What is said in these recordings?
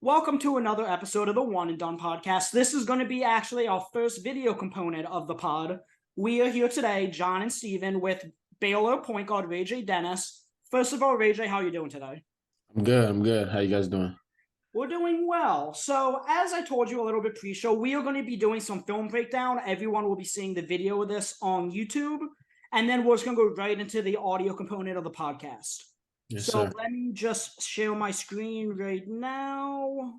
Welcome to another episode of the One and Done podcast. This is going to be actually our first video component of the pod. We are here today, John and Steven, with Baylor point guard RayJ Dennis. First of all, RayJ, how are you doing today? I'm good. How you guys doing? We're doing well. So, as I told you a little bit pre-show, we are going to be doing some film breakdown. Everyone will be seeing the video of this on YouTube, and then we're just going to go right into the audio component of the podcast. Yes, So sir. let me just share my screen right now.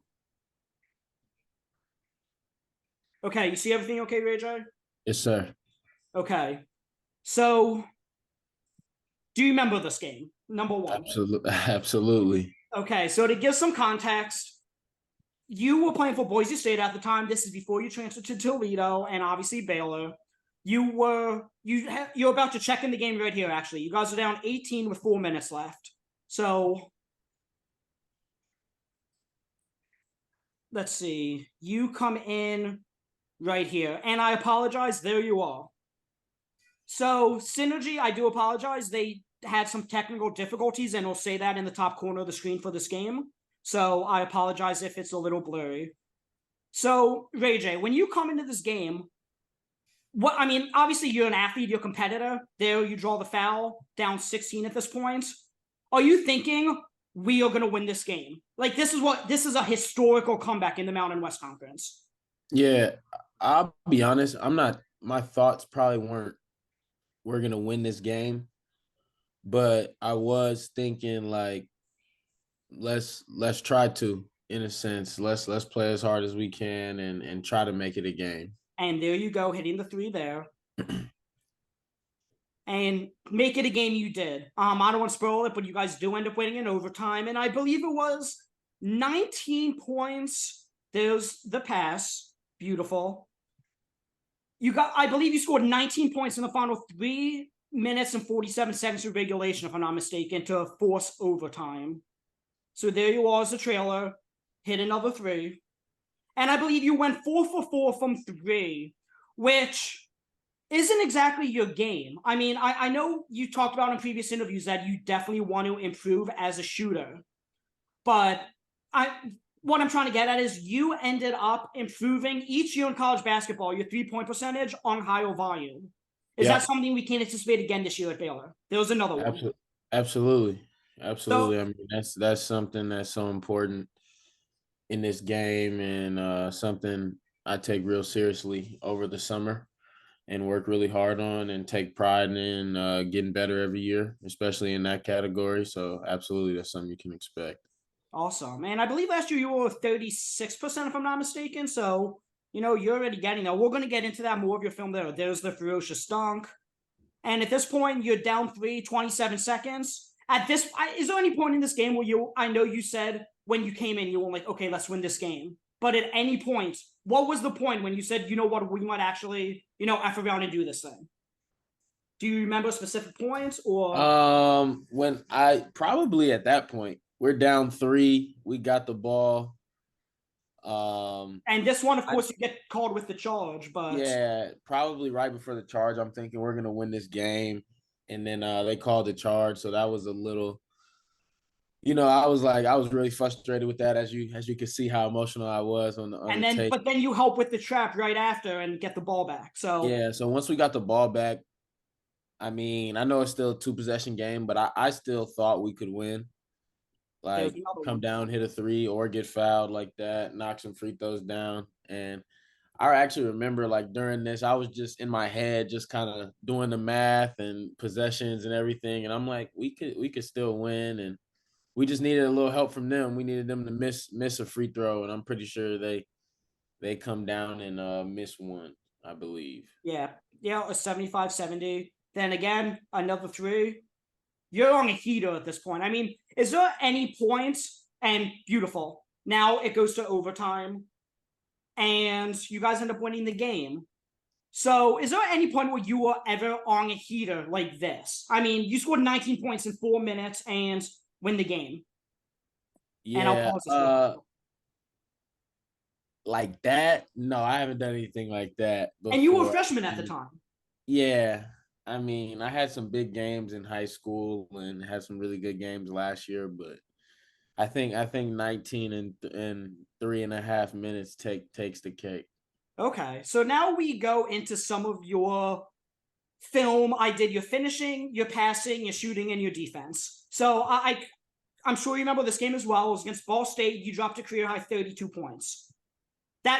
Okay, you see everything okay, RayJ? Yes, sir. Okay. So, do you remember this game? Number one. Absolutely. Okay, so to give some context, you were playing for Boise State at the time. This is before you transferred to Toledo and obviously Baylor. You're about to check in the game right here, actually. You guys are down 18 with 4 minutes left. So, let's see. You come in right here. And I apologize. There you are. So, Synergy, I do apologize. They had some technical difficulties, and we'll say that in the top corner of the screen for this game. So, I apologize if it's a little blurry. So, RayJ, when you come into this game, obviously you're an athlete, you're a competitor. There you draw the foul, down 16 at this point. Are you thinking we are going to win this game? Like, this is a historical comeback in the Mountain West Conference. Yeah, I'll be honest. My thoughts probably weren't we're gonna win this game, but I was thinking like let's try to, in a sense. Let's play as hard as we can and try to make it a game. And there you go, hitting the three there. And make it a game you did. I don't want to spoil it, but you guys do end up winning in overtime. And I believe it was 19 points. There's the pass. Beautiful. I believe you scored 19 points in the final 3 minutes and 47 seconds of regulation, if I'm not mistaken, to force overtime. So there you are as a trailer. Hit another three. And I believe you went 4 for 4 from 3, which isn't exactly your game. I mean, I know you talked about in previous interviews that you definitely want to improve as a shooter. But what I'm trying to get at is you ended up improving each year in college basketball, your 3-point percentage on higher volume. Is that something we can anticipate again this year at Baylor? There was another one. Absolutely. So, I mean, that's something that's so important in this game, and something I take real seriously over the summer and work really hard on and take pride in getting better every year, especially in that category. So absolutely, that's something you can expect. Awesome. And I believe last year you were 36%, if I'm not mistaken. So, you're already getting there. We're going to get into that more of your film there. There's the ferocious dunk. And at this point, you're down 27 seconds. Is there any point in this game where I know you said when you came in, you were like, okay, let's win this game. But at any point, what was the point when you said, you know what, we might actually, F around and do this thing? Do you remember specific points or? When I probably at that point, we're down 3, we got the ball. And this one, of course, you get called with the charge, but yeah, probably right before the charge, I'm thinking we're gonna win this game. And then they called the charge. So that was a little, I was really frustrated with that, as you can see how emotional I was on the tape. But then you help with the trap right after and get the ball back. So yeah, so once we got the ball back, I mean, I know it's still a 2-possession game, but I still thought we could win. Like, come down, hit a 3, or get fouled like that, knock some free throws down. And I actually remember, like, during this, I was just in my head, just kind of doing the math and possessions and everything. And I'm like, we could still win. And we just needed a little help from them. We needed them to miss a free throw. And I'm pretty sure they come down and miss one, I believe. Yeah, a 75-70. Then again, another 3. You're on a heater at this point. I mean, is there any point, and beautiful, now it goes to overtime, and you guys end up winning the game. So is there any point where you were ever on a heater like this? I mean, you scored 19 points in 4 minutes and win the game. Yeah. And I'll pause this like that? No, I haven't done anything like that before. And you were a freshman at the time. Yeah. I mean, I had some big games in high school and had some really good games last year, but I think 19 and 3.5 minutes takes the cake. Okay, so now we go into some of your film. I did your finishing, your passing, your shooting, and your defense. So I'm sure you remember this game as well. It was against Ball State. You dropped a career high 32 points.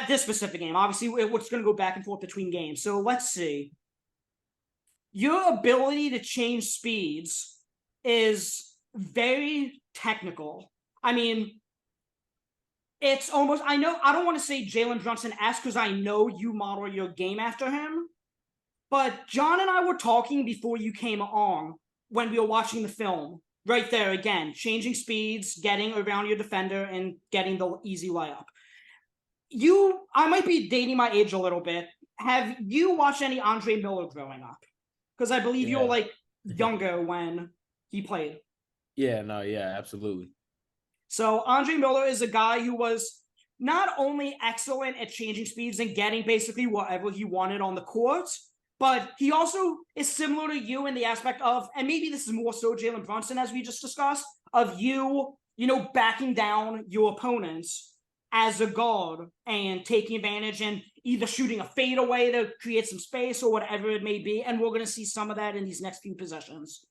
This specific game, obviously, it's going to go back and forth between games. So let's see. Your ability to change speeds is very technical. I mean, it's almost, I don't want to say Jalen Brunson-esque because I know you model your game after him. But John and I were talking before you came on when we were watching the film. Right there again, changing speeds, getting around your defender, and getting the easy layup. I might be dating my age a little bit. Have you watched any Andre Miller growing up? Because I believe you were like younger when he played. Yeah, no, yeah, absolutely. So Andre Miller is a guy who was not only excellent at changing speeds and getting basically whatever he wanted on the court, but he also is similar to you in the aspect of, and maybe this is more so Jalen Brunson, as we just discussed, of you backing down your opponents as a guard and taking advantage and either shooting a fadeaway to create some space or whatever it may be. And we're going to see some of that in these next few possessions.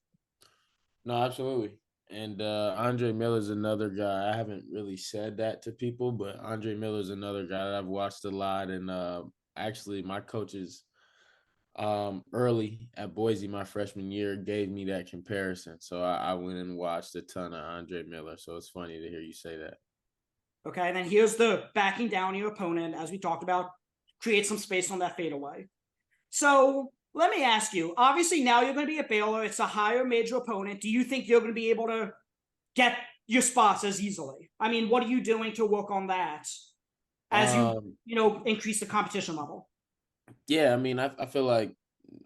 No, absolutely. And Andre Miller's another guy. I haven't really said that to people, but Andre Miller's another guy that I've watched a lot. And actually, my coaches early at Boise my freshman year gave me that comparison. So I went and watched a ton of Andre Miller. So it's funny to hear you say that. Okay, and then here's the backing down your opponent, as we talked about, create some space on that fadeaway. So let me ask you, obviously now you're going to be at Baylor. It's a higher major opponent. Do you think you're going to be able to get your spots as easily? I mean, what are you doing to work on that as you increase the competition level? Yeah, I mean, I feel like,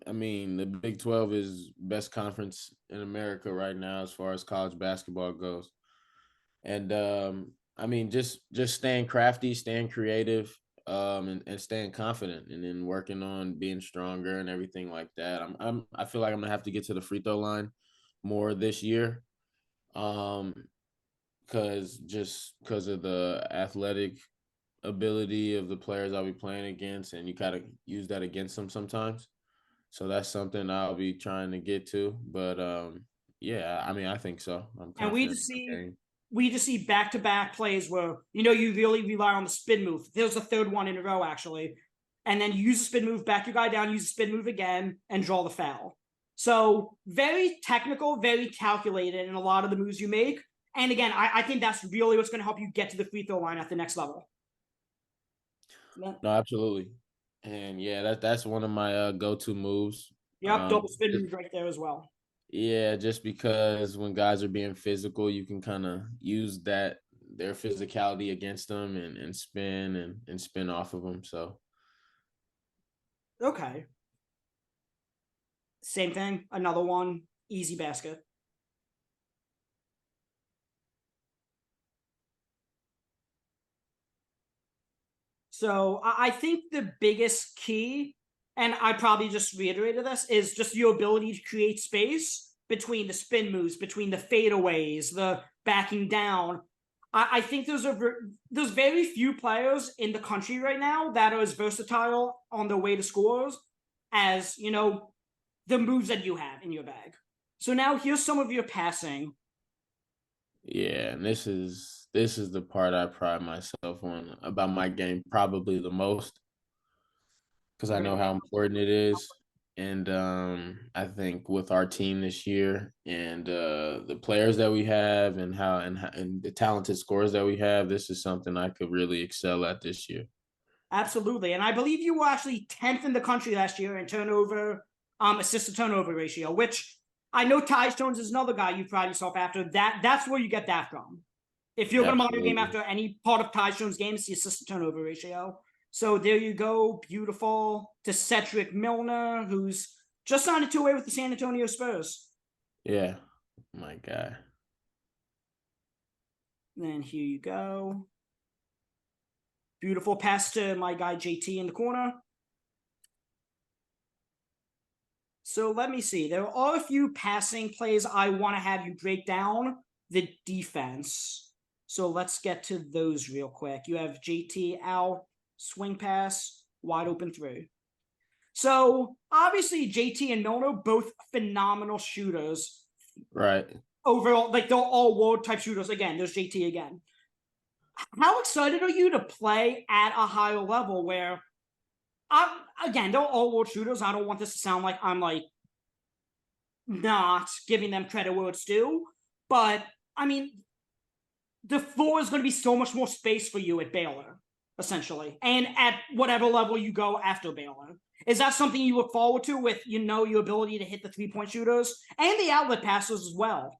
the Big 12 is best conference in America right now as far as college basketball goes. And just staying crafty, staying creative, and staying confident, and then working on being stronger and everything like that. I feel like I'm gonna have to get to the free throw line more this year, because of the athletic ability of the players I'll be playing against, and you gotta use that against them sometimes. So that's something I'll be trying to get to. But yeah, I think so. I'm And confident in my game. we just see back-to-back plays where you really rely on the spin move. There's a third one in a row actually, and then you use the spin move, back your guy down, use the spin move again, and draw the foul. So very technical, very calculated in a lot of the moves you make. And again, I think that's really what's going to help you get to the free throw line at the next level. No, absolutely. And yeah, that's one of my go-to moves. Yep, double spin move right there as well. Yeah, just because when guys are being physical, you can kind of use their physicality against them and spin and spin off of them. So okay. Same thing, another one, easy basket. So I think the biggest key, and I probably just reiterated this, is just your ability to create space between the spin moves, between the fadeaways, the backing down. I think there's very few players in the country right now that are as versatile on their way to scores as the moves that you have in your bag. So now here's some of your passing. yeah, and this is the part I pride myself on about my game probably the most, because I know how important it is. And I think with our team this year and the players that we have and and the talented scorers that we have, this is something I could really excel at this year. Absolutely. And I believe you were actually 10th in the country last year in turnover, assist to turnover ratio, which I know Ty Jones is another guy you pride yourself after. That's where you get that from. If you're going to model your game after any part of Ty Jones' game, it's the assist to turnover ratio. So there you go. Beautiful. To Cedric Milner, who's just signed a two-way with the San Antonio Spurs. Yeah. My guy. Then here you go. Beautiful pass to my guy JT in the corner. So let me see. There are a few passing plays I want to have you break down the defense. So let's get to those real quick. You have JT out, swing pass, wide open through. So obviously JT and Milner, both phenomenal shooters. Right. Overall, like they're all world type shooters. Again, there's JT again. How excited are you to play at a higher level where, again, they're all world shooters. I don't want this to sound like I'm like not giving them credit where it's due, but I mean, the floor is going to be so much more space for you at Baylor, essentially, and at whatever level you go after Baylor. Is that something you look forward to with, your ability to hit the 3-point shooters and the outlet passes as well?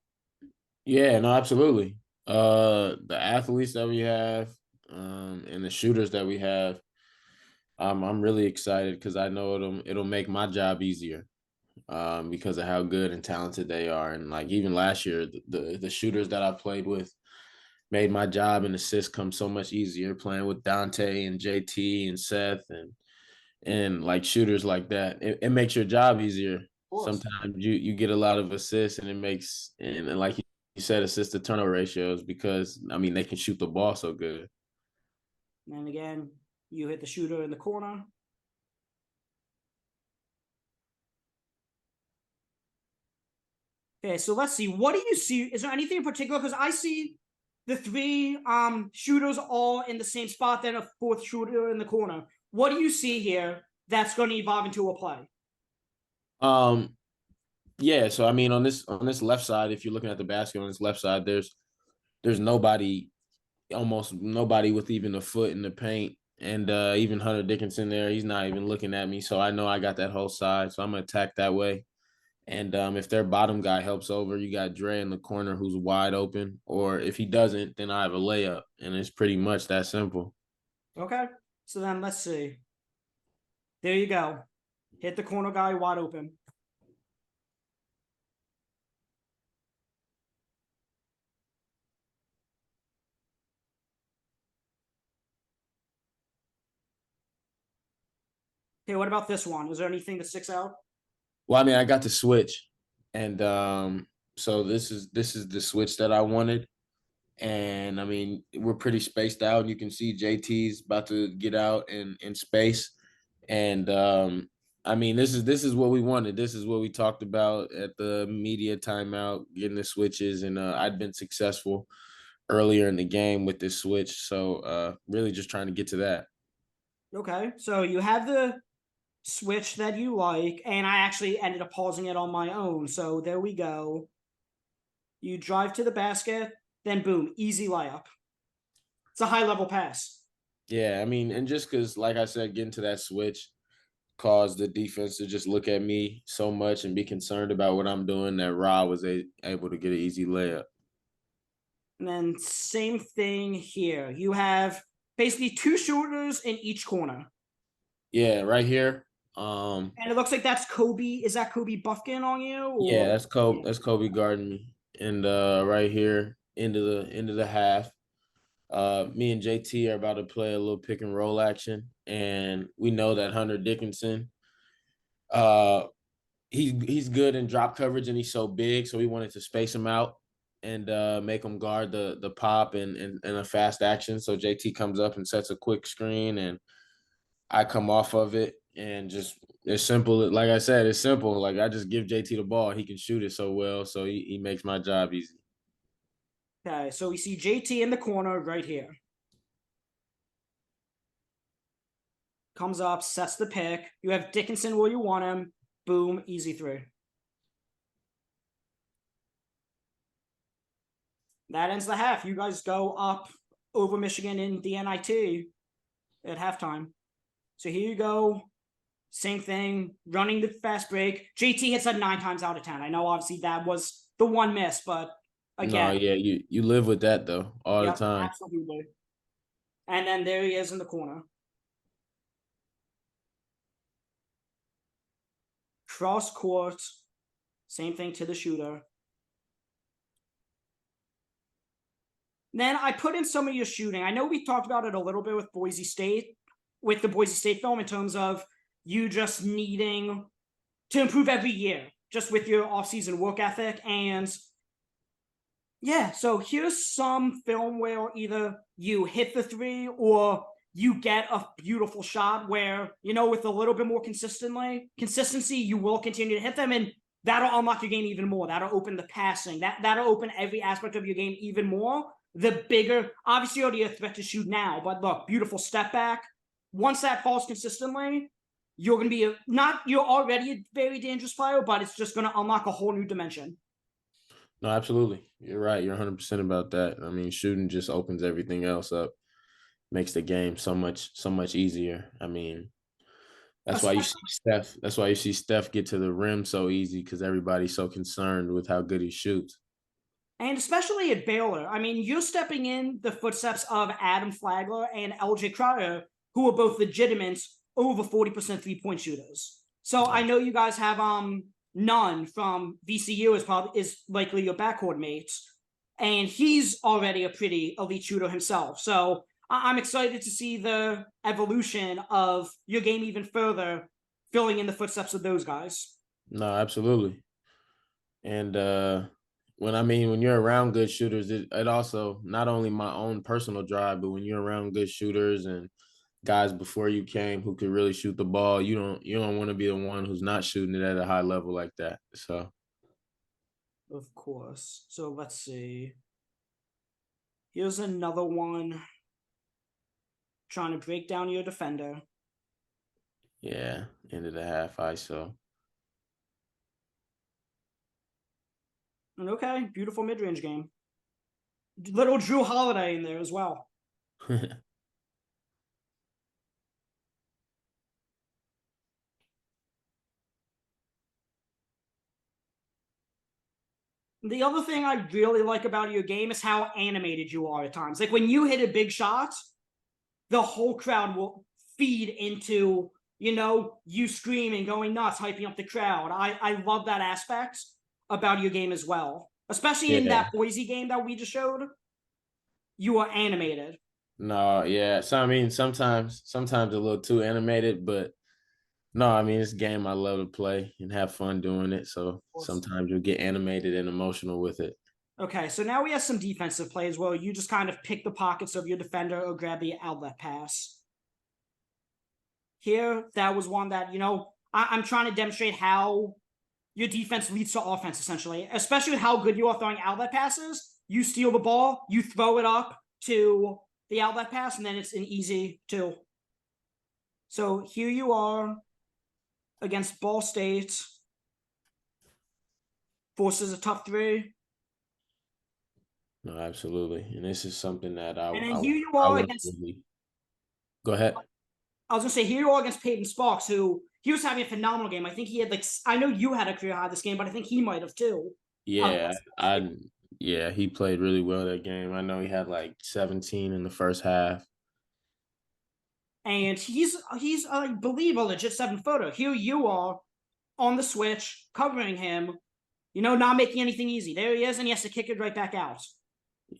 Yeah, no, absolutely. The athletes that we have, and the shooters that we have, I'm really excited because I know it'll make my job easier, because of how good and talented they are. And like even last year, the shooters that I played with made my job and assists come so much easier playing with Dante and JT and Seth and like shooters like that. It makes your job easier. Sometimes you get a lot of assists and it makes and like you said, assist to turnover ratios because I mean they can shoot the ball so good. And again, you hit the shooter in the corner. Okay, so let's see. What do you see? Is there anything in particular? Because I see the three shooters all in the same spot, then a fourth shooter in the corner. What do you see here that's going to evolve into a play? Yeah, so I mean on this left side, if you're looking at the basket on this left side, there's nobody, almost nobody with even a foot in the paint. And even Hunter Dickinson there, he's not even looking at me. So I know I got that whole side. So I'm gonna attack that way. And if their bottom guy helps over, you got Dre in the corner who's wide open. Or if he doesn't, then I have a layup. And it's pretty much that simple. Okay. So then let's see. There you go. Hit the corner guy wide open. Okay, what about this one? Is there anything that sticks out? Well, I mean, I got the switch. And so this is the switch that I wanted. And I mean, we're pretty spaced out. You can see JT's about to get out in space. And I mean, this is what we wanted. This is what we talked about at the media timeout, getting the switches, and I'd been successful earlier in the game with this switch. So really just trying to get to that. Okay, so you have the switch that you like, and I actually ended up pausing it on my own. So there we go. You drive to the basket, then boom, easy layup. It's a high level pass. Yeah, I mean, and just because, like I said, getting to that switch caused the defense to just look at me so much and be concerned about what I'm doing that Ra was able to get an easy layup. And then same thing here. You have basically two shooters in each corner. Yeah, right here. And it looks like that's Kobe. Is that Kobe Buffkin on you? Or? Yeah, that's Kobe. That's Kobe guarding me. And right here into the half. Me and JT are about to play a little pick and roll action. And we know that Hunter Dickinson, uh, he's good in drop coverage and he's so big. So we wanted to space him out and make him guard the pop and a fast action. So JT comes up and sets a quick screen and I come off of it and just it's simple. Like I said, it's simple. Like I just give JT the ball. He can shoot it so well. So he makes my job easy. Okay, so we see JT in the corner right here. Comes up, sets the pick. You have Dickinson where you want him. Boom, easy three. That ends the half. You guys go up over Michigan in the NIT at halftime. So here you go. Same thing, running the fast break. JT hits that 9 times out of 10. I know obviously that was the one miss, but again. No, yeah, you live with that though all the time. Absolutely. And then there he is in the corner. Cross court. Same thing to the shooter. Then I put in some of your shooting. I know we talked about it a little bit with Boise State, with the Boise State film in terms of you just needing to improve every year, just with your offseason work ethic. And Yeah, so here's some film where either you hit the three or you get a beautiful shot where, with a little bit more consistency, you will continue to hit them, and that'll unlock your game even more. That'll open the passing. That'll open every aspect of your game even more. The bigger, obviously, already a threat to shoot now, but look, beautiful step back. Once that falls consistently, you're going to be you're already a very dangerous player, but it's just going to unlock a whole new dimension. No, absolutely. You're right. You're 100% about that. I mean, shooting just opens everything else up, makes the game so much easier. I mean, that's why you see Especially Steph. That's why you see Steph get to the rim so easy because everybody's so concerned with how good he shoots. And especially at Baylor, I mean, you're stepping in the footsteps of Adam Flagler and LJ Crowder, who are both legitimate over 40% 3-point shooters. So I know you guys have none from VCU is likely your backcourt mates, and he's already a pretty elite shooter himself. So I'm excited to see the evolution of your game even further, filling in the footsteps of those guys. No, absolutely. And when you're around good shooters, it also not only my own personal drive, but when you're around good shooters and guys before you came who could really shoot the ball, you don't want to be the one who's not shooting it at a high level like that. So Of course. So let's see. Here's another one trying to break down your defender. yeah, end of the half ISO. And okay, beautiful mid-range game. Little Drew Holiday in there as well. The other thing I really like about your game is how animated you are at times. Like when you hit a big shot, the whole crowd will feed into, you screaming, going nuts, hyping up the crowd. I love that aspect about your game as well. Especially in Yeah. that Boise game that we just showed. You are animated. No, yeah. So I mean, sometimes a little too animated, but no, I mean it's a game I love to play and have fun doing it. So sometimes you'll get animated and emotional with it. Okay, so now we have some defensive plays where you just kind of pick the pockets of your defender or grab the outlet pass. Here, that was one that, I'm trying to demonstrate how your defense leads to offense, essentially, especially with how good you are throwing outlet passes. You steal the ball, you throw it up to the outlet pass, and then it's an easy 2. So here you are against Ball State. Forces a tough 3. No, absolutely. And this is something that I And then I, here you I are want to against, really go ahead. I was going to say, here you are against Peyton Sparks, who he was having a phenomenal game. I think he had I know you had a career high this game, but I think he might have too. Yeah, yeah, he played really well that game. I know he had like 17 in the first half. And he's I believe a legit 7-footer. Here you are on the switch, covering him, not making anything easy. There he is, and he has to kick it right back out.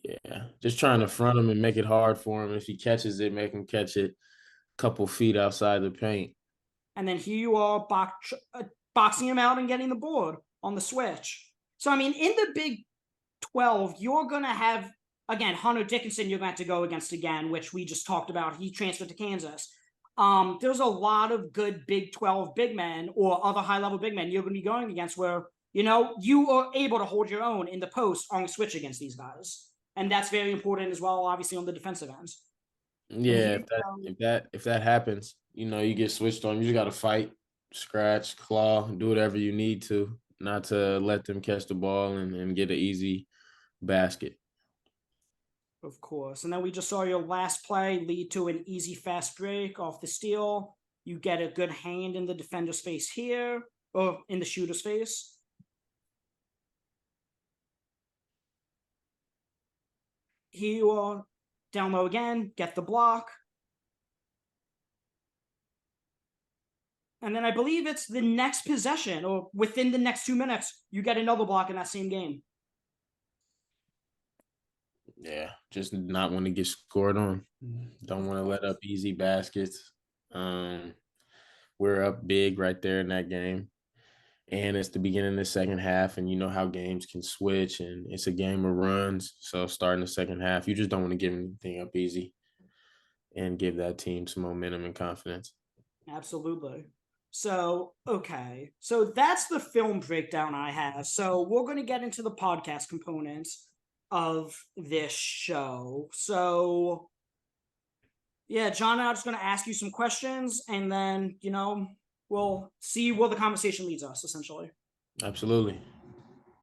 Yeah, just trying to front him and make it hard for him. If he catches it, make him catch it a couple feet outside the paint. And then here you are boxing him out and getting the board on the switch. So, I mean, in the Big 12, you're going to have, again, Hunter Dickinson you're going to have to go against again, which we just talked about. He transferred to Kansas. There's a lot of good Big 12 big men or other high-level big men you're going to be going against where, you are able to hold your own in the post on the switch against these guys. And that's very important as well, obviously, on the defensive ends. Yeah, if that happens, you get switched on. You just got to fight, scratch, claw, do whatever you need to, not to let them catch the ball and get an easy basket. Of course. And then we just saw your last play lead to an easy fast break off the steal. You get a good hand in the defender's face here, or in the shooter's face. Here you are, down low again, get the block. And then I believe it's the next possession, or within the next 2 minutes, you get another block in that same game. Yeah, just not want to get scored on. Don't want to let up easy baskets. We're up big right there in that game. and it's the beginning of the second half, and you know how games can switch, and it's a game of runs. So starting the second half, you just don't want to give anything up easy and give that team some momentum and confidence. Absolutely. So, okay. So that's the film breakdown I have. So we're going to get into the podcast components of this show. So, yeah, John and I'm just going to ask you some questions, and then, we'll see where the conversation leads us, essentially. Absolutely.